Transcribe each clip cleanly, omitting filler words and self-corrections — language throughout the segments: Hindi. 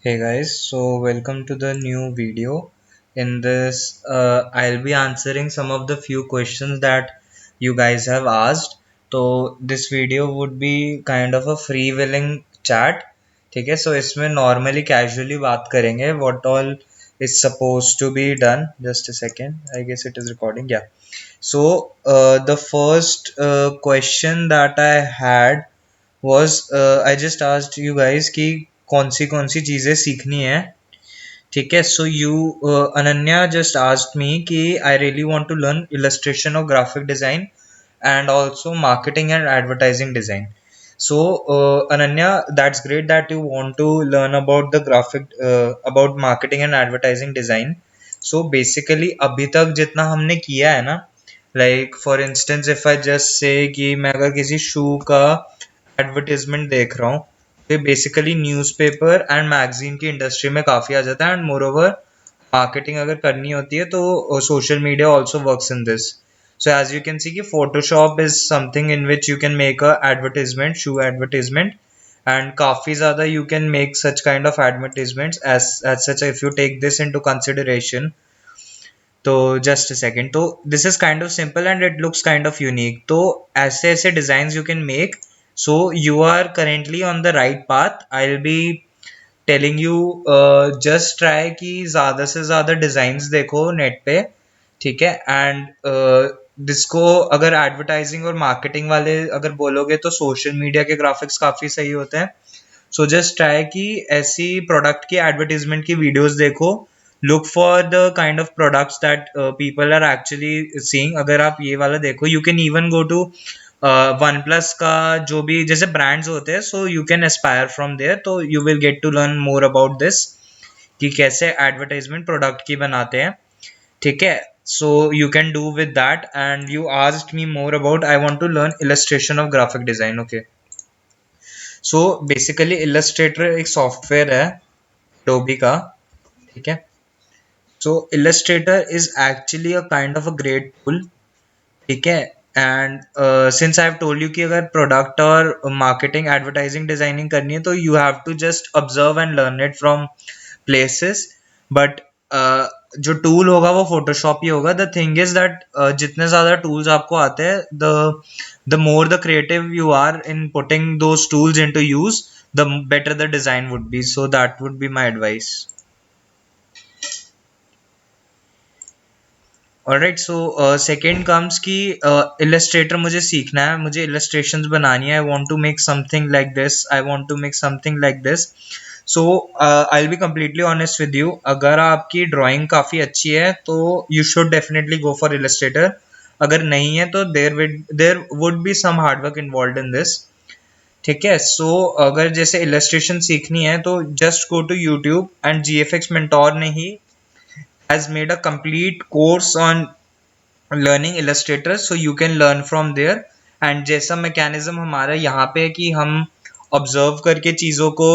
Hey guys, so welcome to the new video. In this, I'll be answering some of the few questions that you guys have asked. तो this video would be kind of a free willing chat. ठीक है, so इसमें normally casually बात करेंगे. What all is supposed to be done? Just a second. I guess it is recording. Yeah. So the first question that I had was I just asked you guys कि कौन सी चीज़ें सीखनी है. ठीक है, so you Ananya just asked me कि I really want to learn illustration और graphic design and also marketing and advertising design. So Ananya, that's great that you want to learn about the about marketing and advertising design. So basically अभी तक जितना हमने किया है ना, like for instance if I just say कि मैं अगर किसी शू का एडवर्टीजमेंट देख रहा हूँ तो बेसिकली न्यूज़पेपर एंड मैगजीन की इंडस्ट्री में काफ़ी आ जाता है. एंड मोर ओवर मार्केटिंग अगर करनी होती है तो social media also works in this. So as you can see कि Photoshop is something in which you can make a advertisement, shoe advertisement, and काफी ज़्यादा you can make such kind of advertisements as such if you take this into consideration. तो just a second, तो this is kind of simple and it looks kind of unique. तो ऐसे ऐसे designs you can make. So you are currently on the right path. I'll be telling you just try कि ज़्यादा से ज़्यादा डिज़ाइंस देखो नेट पे. ठीक है, एंड जिसको अगर एडवर्टाइजिंग और मार्केटिंग वाले अगर बोलोगे तो सोशल मीडिया के ग्राफिक्स काफ़ी सही होते हैं. सो जस्ट ट्राई कि ऐसी प्रोडक्ट की एडवर्टीजमेंट की वीडियोस देखो. Look for the kind of products that people are actually seeing. अगर आप ये वाला देखो, you can even go to OnePlus का जो भी जैसे ब्रांड्स होते हैं, so you can aspire from there. तो you will get to learn more about this कि कैसे एडवर्टाइजमेंट प्रोडक्ट की बनाते हैं. ठीक है, so you can do with that. And you asked me more about I want to learn illustration of graphic design. Okay, so basically illustrator एक सॉफ्टवेयर है Adobe का. ठीक है, so illustrator is actually a kind of a great tool. ठीक है, and since I have told you कि अगर प्रोडक्ट और मार्केटिंग एडवर्टाइजिंग डिजाइनिंग करनी है तो you have to just observe and learn it from places. But जो टूल होगा वो फोटोशॉप ही होगा. द थिंग इज दैट जितने ज़्यादा टूल्स आपको आते हैं, the more the creative you are in putting those tools into use, the better the design would be. So that would be my advice. Alright, so second comes कि इलस्ट्रेटर मुझे सीखना है, मुझे इलस्ट्रेशंस बनानी है. I want to make something like this, I want to make something like this. So I will be completely honest with you. अगर आपकी ड्राइंग काफ़ी अच्छी है तो you should definitely go for Illustrator. अगर नहीं है तो there would be some hard work involve in this. ठीक है, सो अगर जैसे इलस्ट्रेशन सीखनी है तो just go to YouTube. And GFX mentor ने ही has made a complete course on learning Illustrator, so you can learn from there. And जैसा मैकेनिज्म हमारा यहाँ पे है कि हम ऑब्जर्व करके चीज़ों को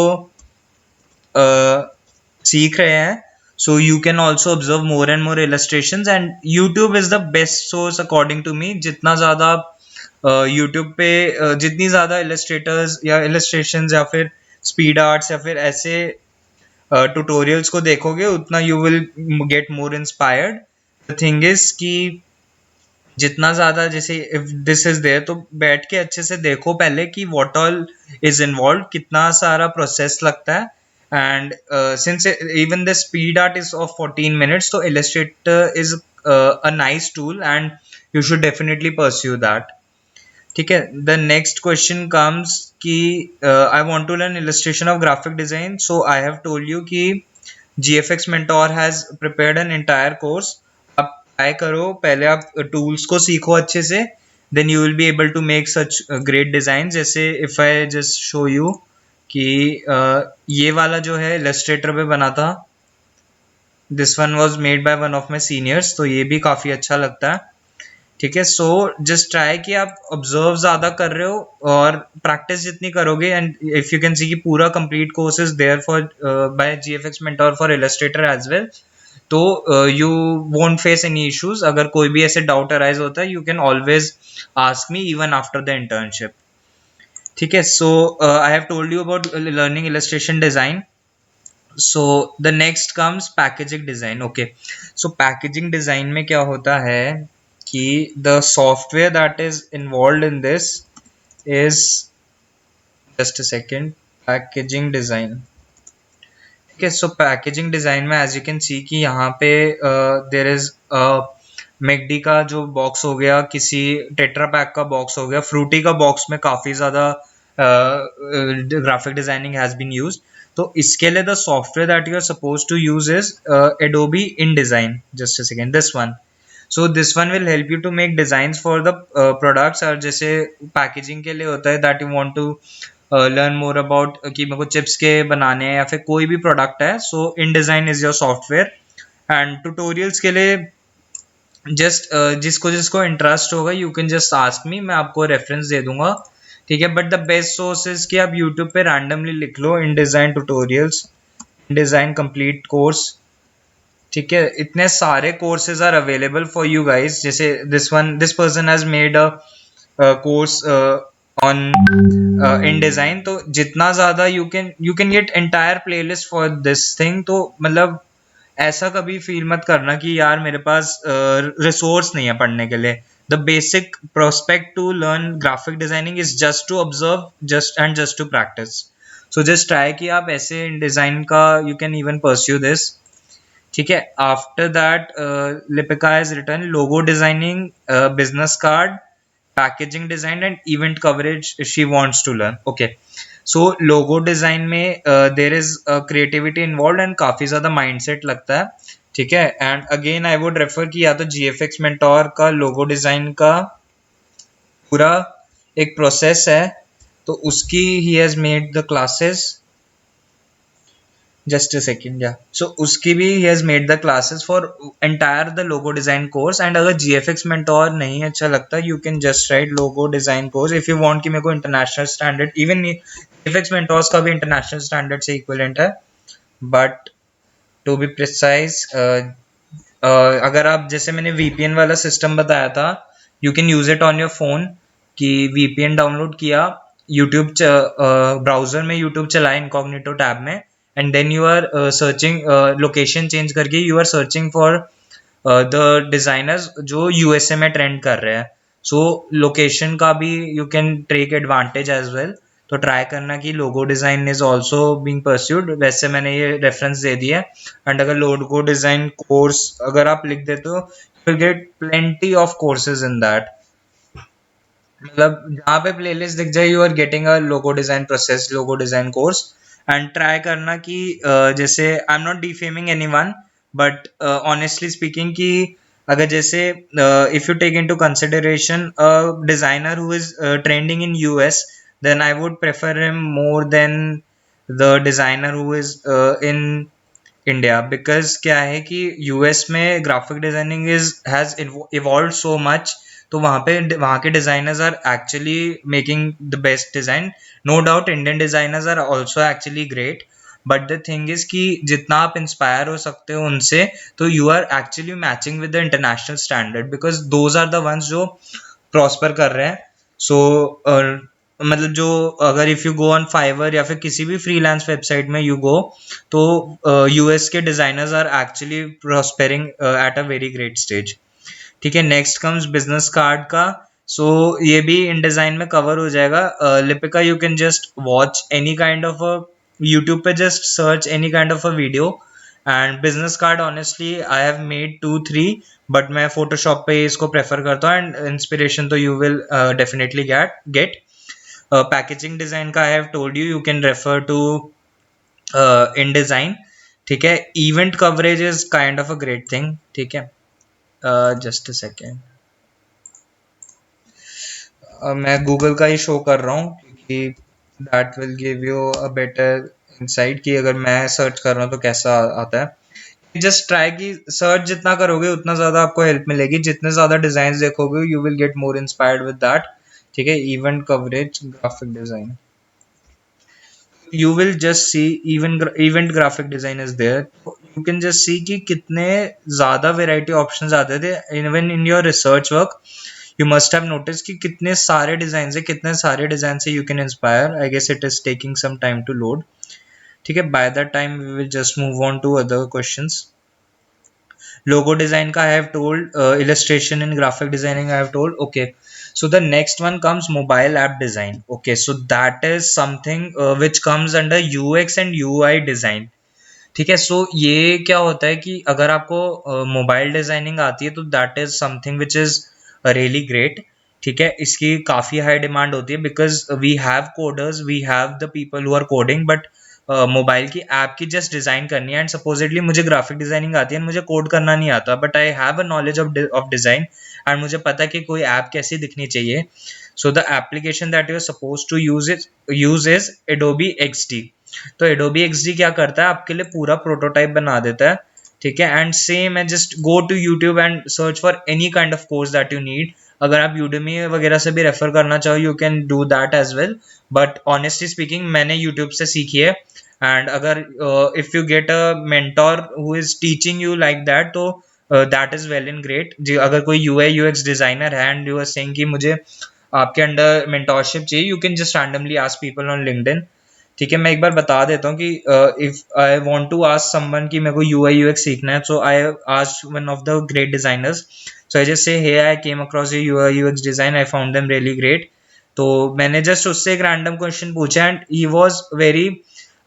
सीख रहे हैं. So you can also observe more and more illustrations. And YouTube is the best source according to me. जितना ज़्यादा यूट्यूब पे जितनी ज़्यादा इलस्ट्रेटर्स या इलस्ट्रेशंस या फिर स्पीड आर्ट्स या फिर ऐसे ट्यूटोरियल्स को देखोगे उतना you will get more inspired. The thing is कि जितना ज़्यादा जैसे इफ दिस इज देयर तो बैठ के अच्छे से देखो पहले कि व्हाट ऑल इज इन्वॉल्व, कितना सारा प्रोसेस लगता है. And since even the speed art is of 14 minutes, तो Illustrator is a nice tool and you should definitely pursue that. ठीक है, द नेक्स्ट क्वेश्चन कम्स कि I want to learn illustration of graphic design. So I have told you कि GFX mentor has prepared an entire course. आप ट्राई करो, पहले आप टूल्स को सीखो अच्छे से, then you will be able to make such great design. जैसे if I just show you कि ये वाला जो है इलस्ट्रेटर पे बना था, this one was made by one of my seniors, तो ये भी काफ़ी अच्छा लगता है. ठीक है, सो जस्ट ट्राई कि आप ऑब्जर्व ज़्यादा कर रहे हो और प्रैक्टिस जितनी करोगे. And if you can see कि पूरा complete course is there for by GFX mentor for illustrator as well. तो you won't face any issues. अगर कोई भी ऐसे डाउट अराइज होता है, you can always ask me even after the internship. ठीक है, so I have told you about learning illustration design. So the next comes packaging design. Okay, so packaging design में क्या होता है कि the software that is involve in this is, just a second, packaging design. ठीक है, सो पैकेजिंग डिज़ाइन में एज यू कैन सी कि यहाँ पे देर इज मैकडी का जो बॉक्स हो गया, किसी टेट्रा पैक का बॉक्स हो गया, फ्रूटी का बॉक्स में काफ़ी ज़्यादा graphic designing has been use. तो इसके लिए the software that you are suppose to use is Adobe InDesign. Just a second, this one. So this one will help you to make designs for the products. और जैसे पैकेजिंग के लिए होता है that you want to learn more about कि मेरे को चिप्स के बनाने हैं या फिर कोई भी प्रोडक्ट है, so InDesign is your software. And tutorials के लिए जस्ट जिसको जिसको इंटरेस्ट होगा you can just ask me, मैं आपको रेफरेंस दे दूंगा. ठीक है, but the best source is कि आप यूट्यूब पे रैंडमली लिख लो InDesign tutorials, InDesign complete course. ठीक है, इतने सारे courses are available for you guys. जैसे this person has made a course on in design. तो जितना ज़्यादा you can get entire playlist for this thing. तो मतलब ऐसा कभी फील मत करना कि यार मेरे पास रिसोर्स नहीं है पढ़ने के लिए. The basic prospect to learn graphic designing is just to observe, just to practice. So just try कि आप ऐसे इन डिजाइन का you can even pursue this. ठीक है, after that Lipika has written logo designing, business card, packaging design and event coverage she wants to learn. Okay, so logo design में there is creativity involve and काफी ज्यादा माइंडसेट लगता है. ठीक है, and again I would refer कि या तो GFX मेंटोर का लोगो डिजाइन का पूरा एक प्रोसेस है, तो उसकी he has made the classes. Just a second, या सो उसकी भी he has made the classes for entire the logo design course. And अगर GFX मेंटोर नहीं अच्छा लगता, you can just right logo design course if you want कि मेरे को international standard, even GFX mentors का भी इंटरनेशनल स्टैंडर्ड से इक्विवेलेंट है. बट टू बी प्रिसाइज, अगर आप, जैसे मैंने VPN वाला सिस्टम बताया था, you can use it on your phone. कि VPN डाउनलोड किया, यूट्यूब ब्राउजर में यूट्यूब चलाए इनकॉग्निटो टैब में, and then you are searching, location change करके you are searching for the designers जो USA में ट्रेंड कर रहे हैं. सो लोकेशन का भी you can take advantage as well. तो ट्राई करना कि logo design is also being pursued. वैसे मैंने ये रेफरेंस दे दिया. एंड अगर लोगो डिजाइन कोर्स अगर आप लिख देते हो, you will get plenty of courses in that. मतलब जहाँ पे प्लेलिस्ट दिख जाए, you are getting a logo design process, logo design course. And try करना कि जैसे I am not defaming anyone, but honestly speaking कि अगर जैसे if you take into consideration a designer who is trending in US, then I would prefer him more than the designer who is in India. Because क्या है कि US में graphic designing is has evolve so much. तो वहाँ पे वहाँ के designers are actually making the best design. No doubt Indian designers are also actually great. But the thing is कि जितना आप इंस्पायर हो सकते हो उनसे, तो you are actually matching with the international standard, because those are the ones जो प्रॉस्पर कर रहे हैं. सो मतलब जो, अगर if you go on Fiverr या फिर किसी भी फ्रीलांस वेबसाइट में यू गो, तो US के designers are actually prospering at a very great stage. ठीक है, नेक्स्ट कम्स बिजनेस कार्ड का. सो ये भी इन डिजाइन में कवर हो जाएगा. Lipika, you can just watch any kind of a, YouTube पे just search any kind of a video. And business card honestly I have made 2-3, but मैं फोटोशॉप पे इसको प्रेफर करता हूँ. एंड इंस्पिरेशन तो you will definitely get. Packaging design का I have told you, you can refer to InDesign. ठीक है, event coverage is kind of a great thing. ठीक है, जस्ट अ सेकेंड, मैं गूगल का ही शो कर रहा हूँ क्योंकि that will give you a better insight कि अगर मैं सर्च कर रहा हूँ तो कैसा आता है. जस्ट ट्राई कि सर्च जितना करोगे उतना ज़्यादा आपको हेल्प मिलेगी. जितने ज़्यादा डिज़ाइन देखोगे you will get more inspired with that. ठीक है, event coverage graphic design, you will just see even event graphic design is there. You can just see कि कितने ज़्यादा variety options आते थे. even in your research work you must have noticed कि कितने सारे डिज़ाइन से, कितने सारे डिज़ाइन से you can inspire. I guess it is taking some time to load. ठीक है, by the time we will just move on to other questions. Logo design ka I have told, illustration and graphic designing I have told. Okay, so the next one comes mobile app design. Okay, so that is something which comes under UX and UI design. ठीक है, सो ये क्या होता है कि अगर आपको मोबाइल डिजाइनिंग आती है तो that is something which is really great. ठीक है, इसकी काफ़ी हाई डिमांड होती है because we have coders, we have the people who are coding, but mobile की ऐप की जस्ट डिज़ाइन करनी है. एंड सपोजिटली मुझे ग्राफिक डिज़ाइनिंग आती है, मुझे कोड करना नहीं आता, but I have a knowledge of design and मुझे पता है कि कोई ऐप कैसी दिखनी चाहिए. So the application that you are suppose to use is Adobe XD. तो एडोबी एक्सडी क्या करता है, आपके लिए पूरा प्रोटोटाइप बना देता है. ठीक है, एंड सेम है, just go to YouTube and search for any kind of course that you need. अगर आप यूडेमी वगैरह से भी रेफर करना चाहो, you can do that as well, but honestly speaking मैंने यूट्यूब से सीखी है. एंड अगर if you get a mentor who is teaching you like that, तो that is well and great. जी, अगर कोई यूआई यूएक्स डिजाइनर है एंड यू आर सेइंग कि मुझे आपके अंडर मेंटोरशिप चाहिए, you can just randomly ask people on LinkedIn. ठीक है, मैं एक बार बता देता हूँ कि if I want to ask someone कि मेरे को यूआई यूएक्स सीखना है, so I asked one of the great designers. So I just say hey I came across your UI UX design, I found them really great. तो मैंने जस्ट उससे एक रैंडम क्वेश्चन पूछा and he was very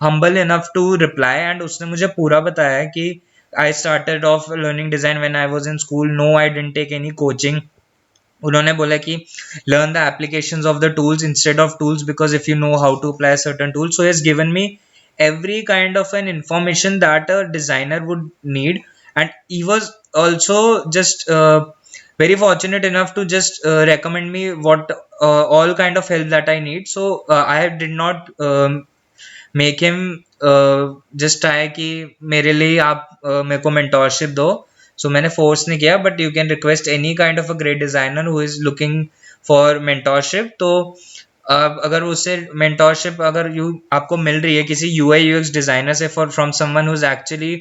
humble enough to reply. And उसने मुझे पूरा बताया कि I started off learning design when I was in school, no I didn't take any coaching. उन्होंने बोला कि learn the applications of the tools instead of tools, because if you know how to apply a certain tool. So he has given me every kind of an information that a designer would need. And he was also just very fortunate enough to just recommend me what all kind of help that I need. So I did not make him just try कि मेरे लिए आप मेरे को मेंटोरशिप दो. सो मैंने फोर्स नहीं किया, but you can request any kind of a great designer who is looking for mentorship. तो अगर उससे मेंटोरशिप अगर यू आपको मिल रही है किसी यूआई यूएक्स डिजाइनर से, for from someone who is actually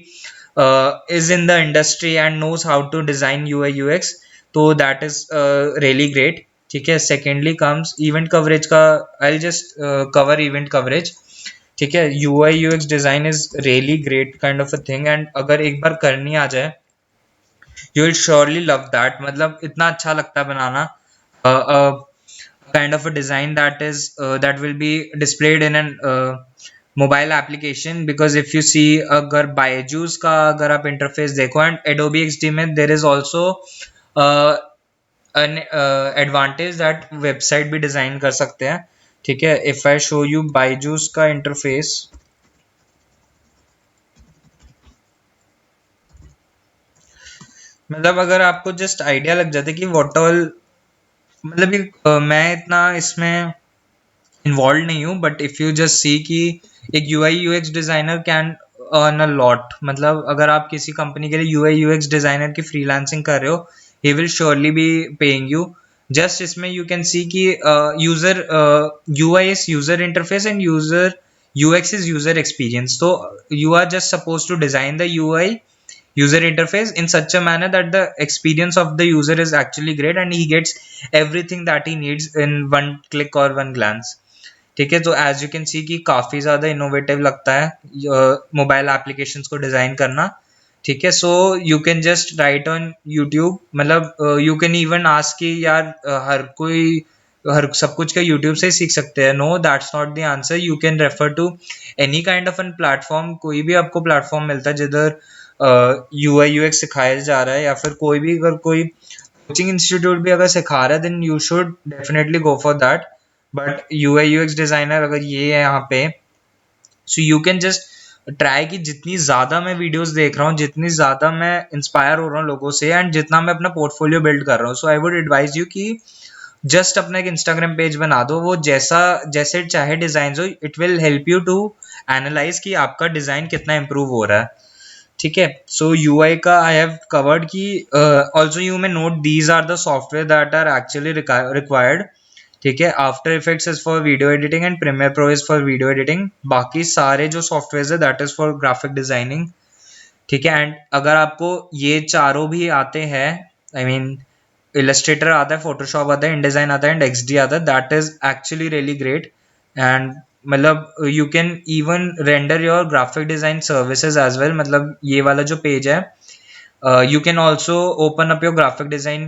is in the industry and knows how to design UI UX, तो दैट इज रियली ग्रेट. ठीक है, सेकेंडली कम्स इवेंट कवरेज का. I just cover event coverage. ठीक है, UI UX design is really great kind of a thing, and अगर एक बार करनी आ जाए, you will surely love that. मतलब इतना अच्छा लगता है बनाना kind of a design that will be displayed in an mobile application. Because if you see, अगर बायजूस का अगर आप इंटरफेस देखो एंड एडोबी एक्सडी में, there is also an advantage that website भी डिजाइन कर सकते हैं. ठीक है, if I show you Byju's का इंटरफेस, मतलब अगर आपको जस्ट आइडिया लग जाता है कि व्हाट ऑल, मतलब मैं इतना इसमें इन्वॉल्व नहीं हूँ, but if you just see कि एक UI UX designer can earn a lot. मतलब अगर आप किसी कंपनी के लिए यूआई यूएक्स डिज़ाइनर की फ्रीलांसिंग कर रहे हो, he will surely be paying you. Just इसमें यू कैन सी कि user UI is user interface end user UX is user experience. तो you are just supposed to design the UI user interface in such a manner that the experience of the user is actually great and he gets everything that he needs in one click or one glance. ठीक है, तो एज यू कैन सी कि काफ़ी ज़्यादा इनोवेटिव लगता है मोबाइल एप्लीकेशंस को डिज़ाइन करना. ठीक है, so you can just right on YouTube. मतलब यू कैन इवन आस्क कि यार हर सब कुछ का यूट्यूब से ही सीख सकते हैं. No, that's not the answer. You can refer to any kind of an platform. कोई भी आपको प्लेटफॉर्म मिलता है जिधर यूआई यूएक्स सिखाया जा रहा है, या फिर कोई भी अगर कोई कोचिंग इंस्टीट्यूट भी अगर सिखा रहा है, then you should definitely go for that. But UI UX designer अगर ये है यहाँ पे, so you can just try कि जितनी ज़्यादा मैं वीडियोस देख रहा हूँ, जितनी ज़्यादा मैं इंस्पायर हो रहा हूँ लोगों से, एंड जितना मैं अपना पोर्टफोलियो बिल्ड कर रहा हूँ, सो आई वुड एडवाइज यू कि जस्ट अपना एक इंस्टाग्राम पेज बना दो. वो जैसा जैसे चाहे डिज़ाइन हो, it will help you to analyze कि आपका डिज़ाइन कितना इम्प्रूव हो रहा है. ठीक है, सो यूआई का आई हैव कवर्ड कि also you may note these are the software that are actually required. ठीक है, after effects is for video editing and Premiere Pro is for video editing. बाकी सारे जो सॉफ्टवेयर है that is for graphic designing. ठीक है, एंड अगर आपको ये चारों भी आते हैं, आई मीन इलस्ट्रेटर आता है, फोटोशॉप आता है, इनडिजाइन आता है एंड एक्सडी आता है, that is actually really great. And मतलब you can even render your graphic design services as well, मतलब ये वाला जो पेज है, you can also open up your graphic design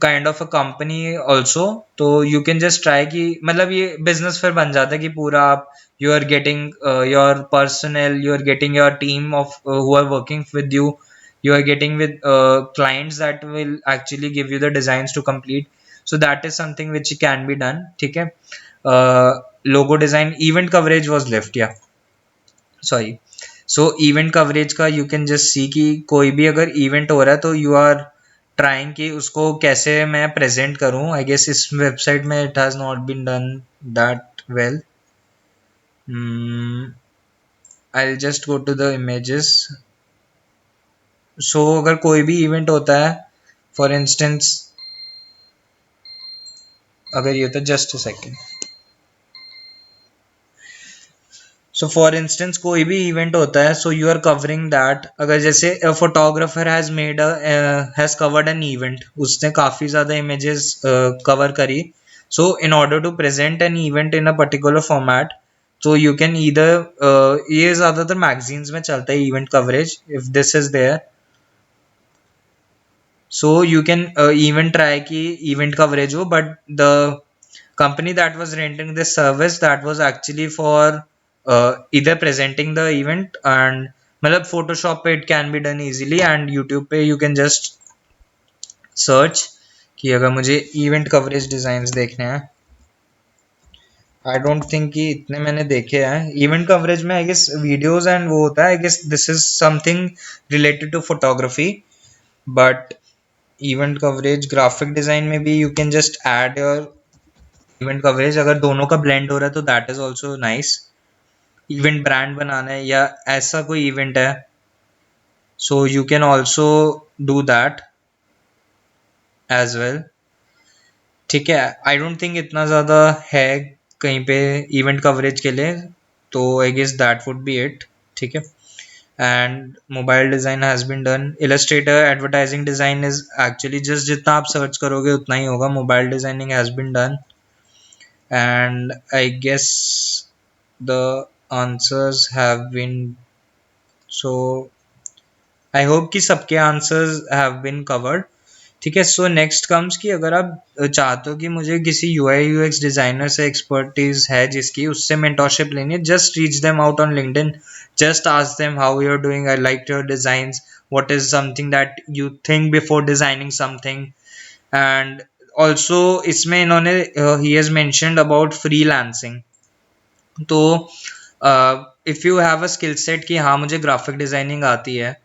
kind of a company also. तो you can just try कि मतलब ये business फिर बन जाता है कि पूरा आप you are getting your personnel, you are getting your team of who are working with you, you are getting with clients that will actually give you the designs to complete. So that is something which can be done. ठीक है. Logo design, event coverage was left, yeah, sorry. So event coverage का यू कैन जस्ट सी कि कोई भी अगर इवेंट हो रहा है तो यू आर ट्राइंग कि उसको कैसे मैं प्रेजेंट करूं. आई गेस इस वेबसाइट में it has not been done that well. I just go to the images. So अगर कोई भी इवेंट होता है, फॉर इंस्टेंस अगर ये होता है, just a second. So for instance कोई भी इवेंट होता है, so you are covering that. अगर जैसे photographer has made has covered an event, उसने काफ़ी ज़्यादा इमेजेस कवर करी. So in order to present an event in a particular format, तो यू कैन ईदर, ये ज़्यादातर मैगजीन्स में चलता है event coverage, if this is there. So you can even try कि event coverage हो, but the company that was renting this service, that was actually for either presenting the event and मतलब Photoshop पे it can be done easily, and YouTube पे you can just search कि अगर मुझे event coverage designs देखने हैं. आई डोंट थिंक कि इतने मैंने देखे हैं इवेंट कवरेज में. आई गेस वीडियोज एंड वो होता है. I guess this is something related to photography. But event coverage graphic design में भी you can just add your event coverage. अगर दोनों का ब्लेंड हो रहा है तो that is also nice. Event brand बनाना है या ऐसा कोई इवेंट है, so you can also do that as well. ठीक है. आई डोंट थिंक इतना ज़्यादा है कहीं पे इवेंट कवरेज के लिए, तो I guess that would be it. ठीक है. And mobile design has been done. Illustrator advertising design is actually just जितना आप सर्च करोगे उतना ही होगा. Mobile designing has been done, and I guess the answers have been. So I hope कि सबके answers have been covered. ठीक है. सो नेक्स्ट कम्स कि अगर आप चाहते हो कि मुझे किसी UI UX डिजाइनर से एक्सपर्टीज है जिसकी, उससे मेंटोरशिप लेनी है, just reach them out on LinkedIn. Just ask them how you are doing, I like your designs, what is something that you think before designing something. And also इसमें इन्होंने ही हैज मेंशन्ड अबाउट फ्रीलांसिंग. तो if you have a skill set कि हाँ मुझे ग्राफिक डिज़ाइनिंग आती है,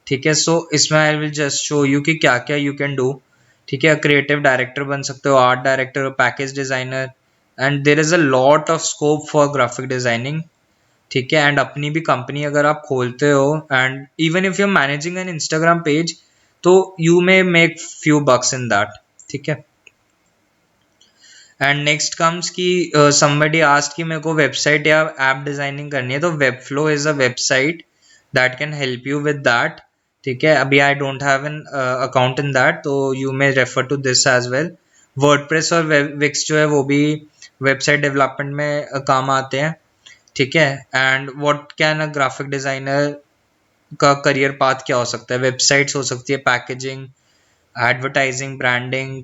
ठीक है, सो इसमें I will just show you कि क्या क्या यू कैन डू. ठीक है. क्रिएटिव डायरेक्टर बन सकते हो, art director, package designer, and there is a lot of scope for graphic designing. ठीक है. एंड अपनी भी कंपनी अगर आप खोलते हो, and even if you are managing an Instagram page, तो you may make few bucks in that. ठीक है. एंड नेक्स्ट कम्स कि समबडी आस्क्ड कि मेरे को वेबसाइट या ऐप डिजाइनिंग करनी है, तो Webflow is a website that can help you with that. ठीक है. अभी I don't have an account in that, तो you may refer to this as well. WordPress और विक्स जो है वो भी वेबसाइट डेवलपमेंट में काम आते हैं. ठीक है. And what can a graphic designer का करियर पाथ क्या हो सकता है? वेबसाइट्स हो सकती है, packaging, advertising, branding,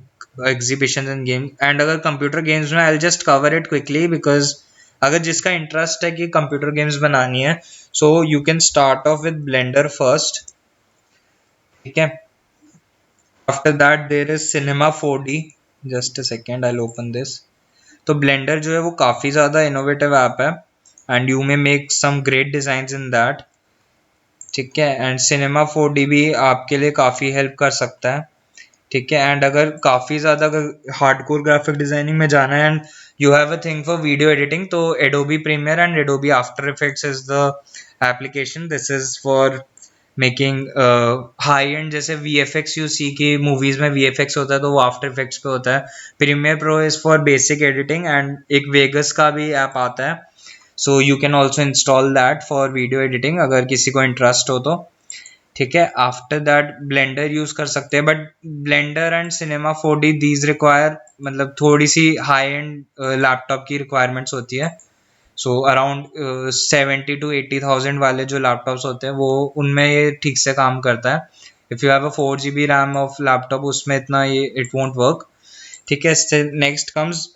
exhibition end game. And अगर कंप्यूटर गेम्स में, आई just cover it quickly because अगर जिसका इंटरेस्ट है कि कंप्यूटर गेम्स बनानी है, so you can start of with blender first. ठीक है. After that there is cinema 4D. Just a second, I open this. तो ब्लेंडर जो है वो काफ़ी ज़्यादा इनोवेटिव ऐप है, and you may make some great designs in that. ठीक है. एंड सिनेमा 4D भी आपके लिए काफ़ी हेल्प कर सकता है. ठीक है. एंड अगर काफ़ी ज़्यादा अगर हार्डकोर ग्राफिक डिज़ाइनिंग में जाना है, and you have a thing for video editing, तो Adobe Premiere and Adobe After effects is the application. This is for making high end, जैसे VFX यू सी की मूवीज़ में VFX होता है तो वो आफ्टर इफेक्ट्स पे होता है. Premiere Pro is for basic editing, and एक वेगस का भी ऐप आता है, so you can also install that for video editing अगर किसी को इंटरेस्ट हो तो. ठीक है, आफ्टर दैट ब्लेंडर यूज कर सकते हैं, but blender and cinema 4D these require मतलब थोड़ी सी हाई एंड लैपटॉप की रिक्वायरमेंट्स होती है। सो अराउंड 70 to 80,000 वाले जो लैपटॉप्स होते हैं वो उनमें ये ठीक से काम करता है। If you have a 4 GB RAM of laptop उसमें इतना ये इट वोंट वर्क। ठीक है, next comes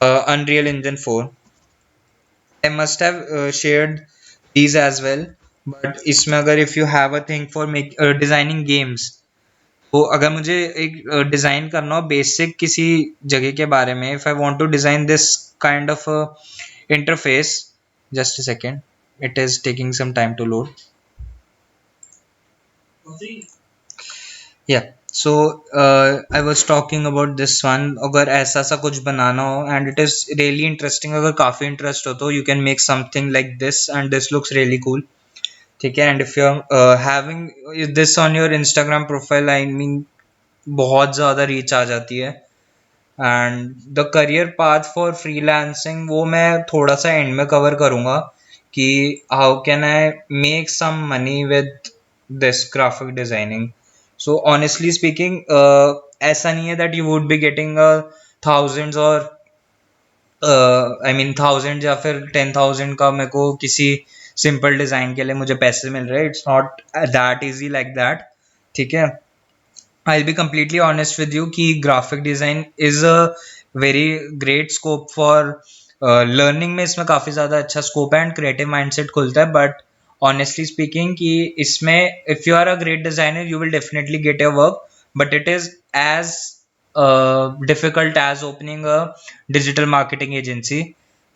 unreal engine 4। I must have shared these as well, but इसमें अगर if you have a thing for make designing games, तो अगर मुझे एक डिज़ाइन करना हो बेसिक किसी जगह के बारे में, if I want to design this kind of interface, just a second, it is taking some time to load. Yeah, so I was talking about this one, अगर ऐसा सा कुछ बनाना हो and it is really interesting, अगर काफ़ी इंटरेस्ट हो तो you can make something like this and this looks really cool. ठीक है, and if you are having this on your Instagram profile, I mean बहुत ज़्यादा रीच आ जाती है। And the career path for freelancing वो मैं थोड़ा सा एंड में कवर करूँगा कि how can I make some money with this graphic designing. So honestly speaking ऐसा नहीं है that you would be getting thousands और आई मीन थाउजेंड या फिर 10,000 का मेरे को किसी सिंपल डिज़ाइन के लिए मुझे पैसे मिल रहे हैं। It's not that easy like that. ठीक है, I'll be completely honest with you कि graphic design is a very great scope for learning में इसमें काफ़ी ज़्यादा अच्छा scope है and creative mindset खुलता है, but honestly speaking कि इसमें if you are a great designer you will definitely get your work, but it is as difficult as opening a digital marketing agency।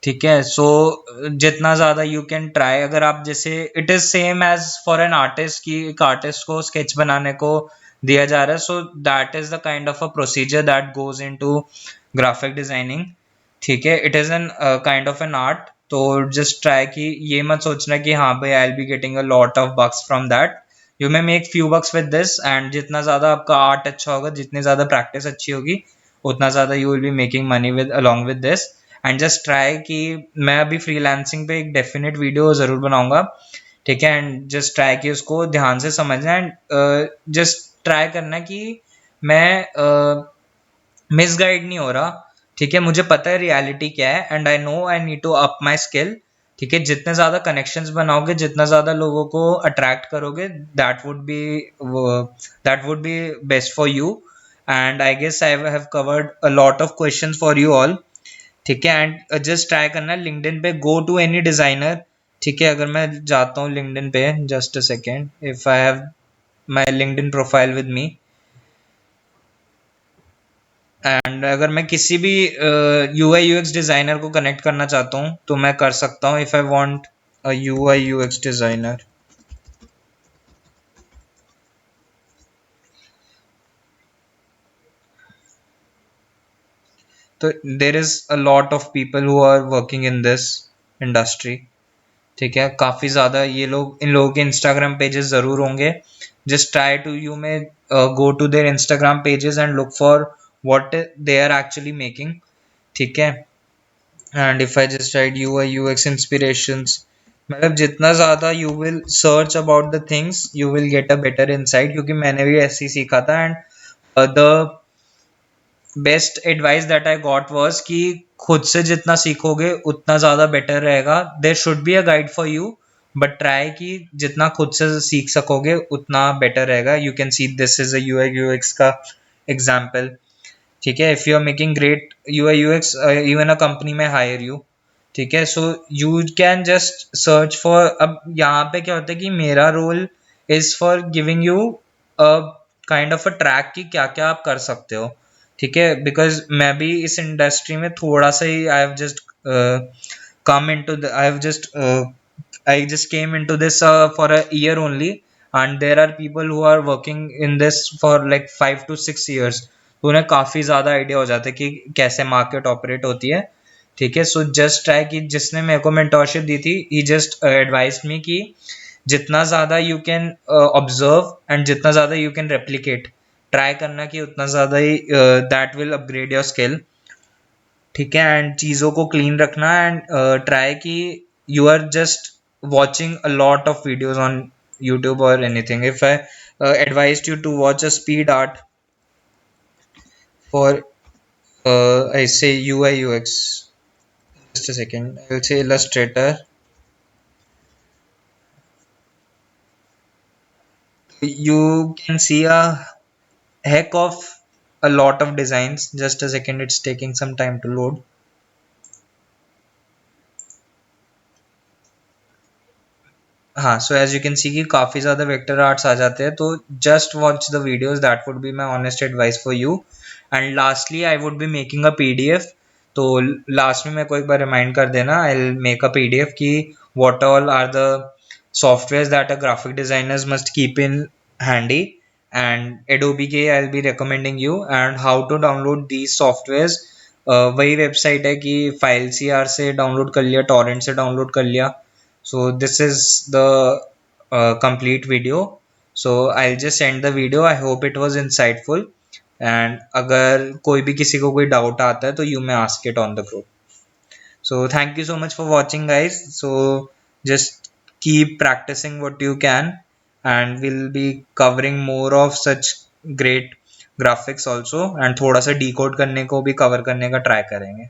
ठीक है, सो जितना ज़्यादा यू कैन ट्राई, अगर आप जैसे it is same as for an artist कि एक आर्टिस्ट को स्केच बनाने को दिया जा रहा है, so that is the kind of a procedure that goes into graphic designing. ठीक है, it is an kind of an art. तो जस्ट ट्राई कि ये मत सोचना कि हाँ भाई I will be getting a lot of bucks from that. You may make few bucks with this, and जितना ज़्यादा आपका आर्ट अच्छा होगा, जितनी ज़्यादा प्रैक्टिस अच्छी होगी, उतना ज़्यादा you will be making money with along with this. And just try कि मैं अभी फ्रीलांसिंग पे एक डेफिनेट वीडियो ज़रूर बनाऊंगा। ठीक है, एंड जस्ट ट्राई कि उसको ध्यान से समझना, एंड जस्ट ट्राई करना कि मैं मिसगाइड नहीं हो रहा। ठीक है, मुझे पता है रियलिटी क्या है and I know I need to up my skill. ठीक है, जितने ज़्यादा कनेक्शंस बनाओगे, जितना ज़्यादा लोगों को अट्रैक्ट करोगे, that would be best for you. And I guess I have covered a lot of questions for you all. ठीक है, एंड जस्ट ट्राई करना लिंक्डइन पे गो टू एनी डिज़ाइनर। ठीक है, अगर मैं जाता हूँ लिंक्डइन पे, just a second, if I have my LinkedIn profile with me, and अगर मैं किसी भी UI UX डिज़ाइनर को कनेक्ट करना चाहता हूँ तो मैं कर सकता हूँ। If I want a UI UX designer, तो there is a lot of people who are working in this industry. ठीक है, काफ़ी ज़्यादा ये लोग, इन लोगों के इंस्टाग्राम पेजेस ज़रूर होंगे। Just try to you may go to their Instagram pages and look for what they are actually making. ठीक है, and if I just write UI UX inspirations, मतलब जितना ज़्यादा you will search about the things you will get a better insight, क्योंकि मैंने भी ऐसे ही सीखा था। And the best advice that I got was कि खुद से जितना सीखोगे उतना ज़्यादा बेटर रहेगा। There should be a guide for you, but try कि जितना खुद से सीख सकोगे उतना बेटर रहेगा। You can see this is a UI UX का एग्जाम्पल। ठीक है, if you are making great UI UX, even a company में हायर यू। ठीक है, so you can just search for, अब यहाँ पे क्या होता है कि मेरा role is for giving you a kind of a track कि क्या क्या आप कर सकते हो। ठीक है, बिकॉज मैं भी इस इंडस्ट्री में थोड़ा सा ही I have just come into the I just came into this for a year only, and there are people who are working in this for like 5 to 6 years, तो उन्हें काफ़ी ज़्यादा आइडिया हो जाता है कि कैसे मार्केट ऑपरेट होती है। ठीक है, सो जस्ट ट्राई कि जिसने मेरे को मेंटोरशिप दी थी ही जस्ट एडवाइज मी कि जितना ज़्यादा यू कैन ऑब्जर्व एंड जितना ज़्यादा यू कैन रेप्लिकेट, ट्राई करना कि उतना ज़्यादा ही that will upgrade your skill. ठीक है, एंड चीज़ों को क्लीन रखना, एंड ट्राई कि you are just watching a lot of videos on YouTube or anything. If I advised you to watch a speed art for I say UI UX, just a second, I'll say Illustrator. You can see a heck of a lot of designs. Just a second, it's taking some time to load. हाँ, so as you can see कि काफ़ी ज़्यादा वेक्टर आर्ट्स आ जाते हैं, तो just watch the videos. That would be my honest advice for you. And lastly, I would be making a PDF. तो लास्ट में मेरे को एक बार रिमाइंड कर देना. I'll make a PDF कि what all are the softwares that a graphic designers must keep in handy. And Adobe के I'll be recommending you and how to download these softwares. वही वेबसाइट है कि फाइल CR से डाउनलोड कर लिया, टॉरेंट से डाउनलोड कर लिया. So this is the complete video. So I'll just send the video. I hope it was insightful. And अगर कोई भी किसी को कोई डाउट आता है तो you may ask it on the group. So thank you so much for watching, guys. So just keep practicing what you can, and we'll be covering more of such great graphics also. And थोड़ा सा decode करने को भी cover करने का try करेंगे.